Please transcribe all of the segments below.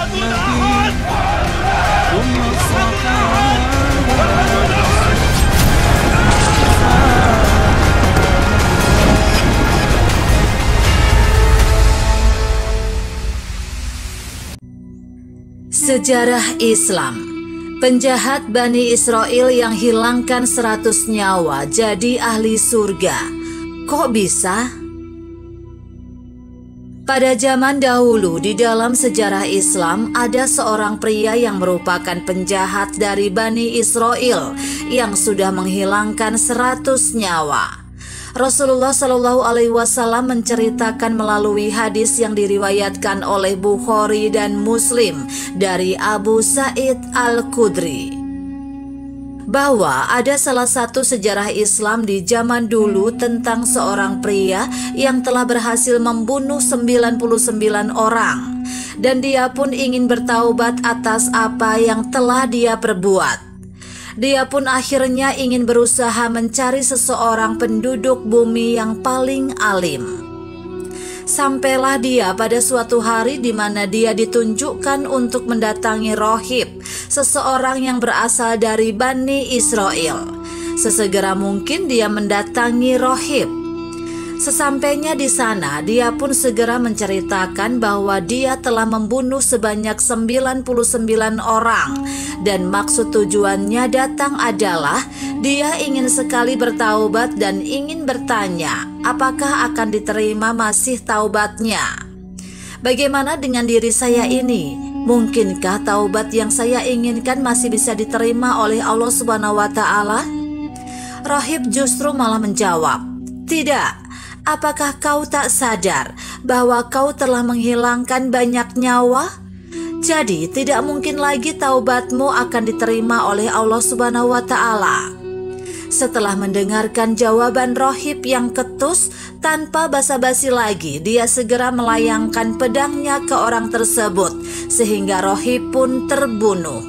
Nabi Umar sahabat. Sejarah Islam. Penjahat Bani Israel yang hilangkan 100 nyawa jadi ahli surga. Kok bisa? Pada zaman dahulu di dalam sejarah Islam ada seorang pria yang merupakan penjahat dari Bani Israel yang sudah menghilangkan 100 nyawa. Rasulullah Shallallahu Alaihi Wasallam menceritakan melalui hadis yang diriwayatkan oleh Bukhari dan Muslim dari Abu Sa'id Al-Khudri bahwa ada salah satu sejarah Islam di zaman dulu tentang seorang pria yang telah berhasil membunuh 99 orang dan dia pun ingin bertaubat atas apa yang telah dia perbuat. Dia pun akhirnya ingin berusaha mencari seseorang penduduk bumi yang paling alim. Sampailah dia pada suatu hari di mana dia ditunjukkan untuk mendatangi rohib, seseorang yang berasal dari Bani Israel. Sesegera mungkin dia mendatangi rohib. Sesampainya di sana, dia pun segera menceritakan bahwa dia telah membunuh sebanyak 99 orang dan maksud tujuannya datang adalah dia ingin sekali bertaubat dan ingin bertanya apakah akan diterima masih taubatnya. Bagaimana dengan diri saya ini? Mungkinkah taubat yang saya inginkan masih bisa diterima oleh Allah Subhanahu wa Ta'ala? Rahib justru malah menjawab, "Tidak. Apakah kau tak sadar bahwa kau telah menghilangkan banyak nyawa? Jadi tidak mungkin lagi taubatmu akan diterima oleh Allah Subhanahu wa Ta'ala." Setelah mendengarkan jawaban rohib yang ketus, tanpa basa-basi lagi dia segera melayangkan pedangnya ke orang tersebut sehingga rohib pun terbunuh.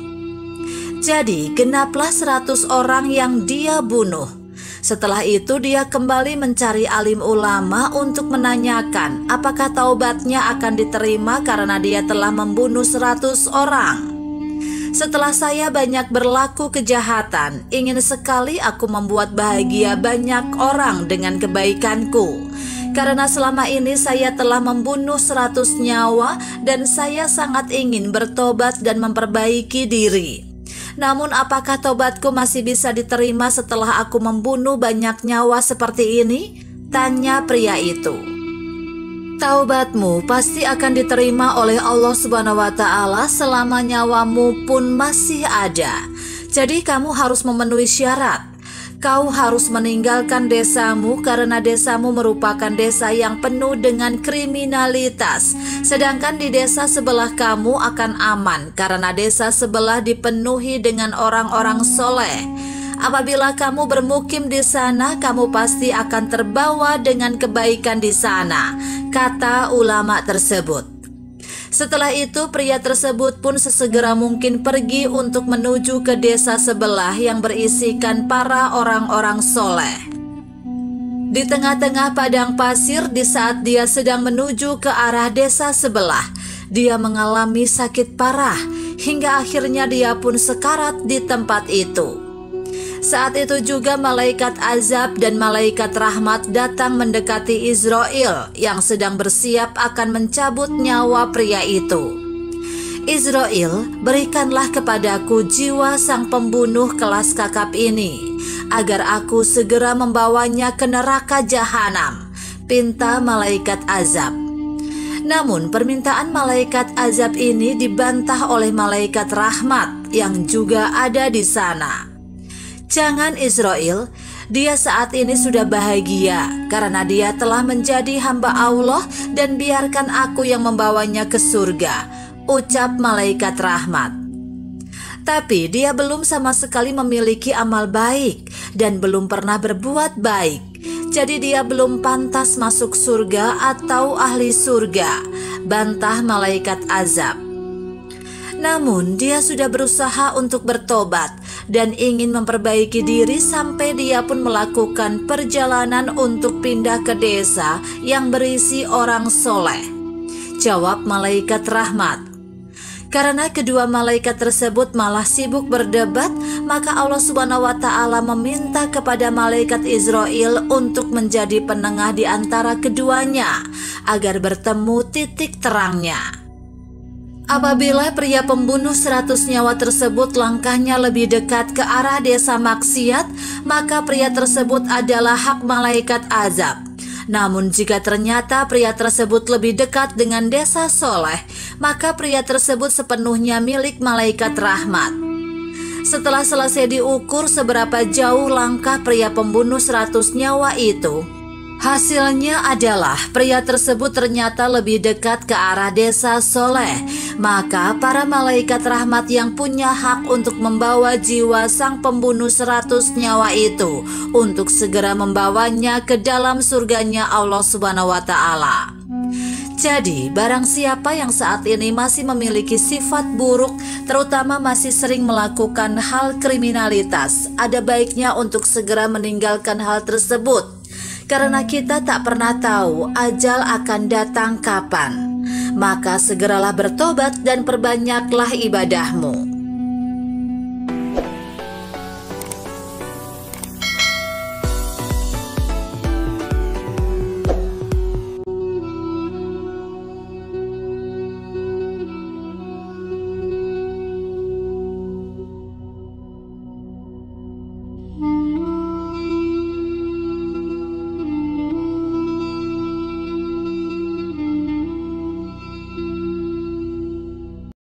Jadi genaplah 100 orang yang dia bunuh. Setelah itu dia kembali mencari alim ulama untuk menanyakan apakah taubatnya akan diterima karena dia telah membunuh 100 orang. "Setelah saya banyak berlaku kejahatan, ingin sekali aku membuat bahagia banyak orang dengan kebaikanku. Karena selama ini saya telah membunuh 100 nyawa dan saya sangat ingin bertobat dan memperbaiki diri. Namun apakah tobatku masih bisa diterima setelah aku membunuh banyak nyawa seperti ini?" tanya pria itu. "Taubatmu pasti akan diterima oleh Allah Subhanahu wa Ta'ala selama nyawamu pun masih ada. Jadi kamu harus memenuhi syarat. Kau harus meninggalkan desamu karena desamu merupakan desa yang penuh dengan kriminalitas. Sedangkan di desa sebelah kamu akan aman karena desa sebelah dipenuhi dengan orang-orang soleh. Apabila kamu bermukim di sana, kamu pasti akan terbawa dengan kebaikan di sana," kata ulama tersebut. Setelah itu pria tersebut pun sesegera mungkin pergi untuk menuju ke desa sebelah yang berisikan para orang-orang soleh. Di tengah-tengah padang pasir di saat dia sedang menuju ke arah desa sebelah, dia mengalami sakit parah hingga akhirnya dia pun sekarat di tempat itu. Saat itu juga malaikat azab dan malaikat rahmat datang mendekati Israel yang sedang bersiap akan mencabut nyawa pria itu. "Israel, berikanlah kepadaku jiwa sang pembunuh kelas kakap ini, agar aku segera membawanya ke neraka jahanam," pinta malaikat azab. Namun permintaan malaikat azab ini dibantah oleh malaikat rahmat yang juga ada di sana. "Jangan Israel, dia saat ini sudah bahagia karena dia telah menjadi hamba Allah dan biarkan aku yang membawanya ke surga," ucap malaikat rahmat. Tapi dia belum sama sekali memiliki amal baik dan belum pernah berbuat baik. Jadi dia belum pantas masuk surga atau ahli surga, bantah malaikat azab. Namun dia sudah berusaha untuk bertobat dan ingin memperbaiki diri sampai dia pun melakukan perjalanan untuk pindah ke desa yang berisi orang soleh. Jawab malaikat rahmat, Karena kedua malaikat tersebut malah sibuk berdebat, maka Allah Subhanahu wa Ta'ala meminta kepada malaikat Israil untuk menjadi penengah di antara keduanya agar bertemu titik terangnya. Apabila pria pembunuh 100 nyawa tersebut langkahnya lebih dekat ke arah desa maksiat, maka pria tersebut adalah hak malaikat azab. Namun jika ternyata pria tersebut lebih dekat dengan desa soleh, maka pria tersebut sepenuhnya milik malaikat rahmat. Setelah selesai diukur seberapa jauh langkah pria pembunuh 100 nyawa itu, hasilnya adalah pria tersebut ternyata lebih dekat ke arah desa soleh. Maka para malaikat rahmat yang punya hak untuk membawa jiwa sang pembunuh 100 nyawa itu untuk segera membawanya ke dalam surganya Allah Subhanahu wa Ta'ala. Jadi, barang siapa yang saat ini masih memiliki sifat buruk, terutama masih sering melakukan hal kriminalitas, ada baiknya untuk segera meninggalkan hal tersebut. Karena kita tak pernah tahu ajal akan datang kapan. Maka segeralah bertobat dan perbanyaklah ibadahmu.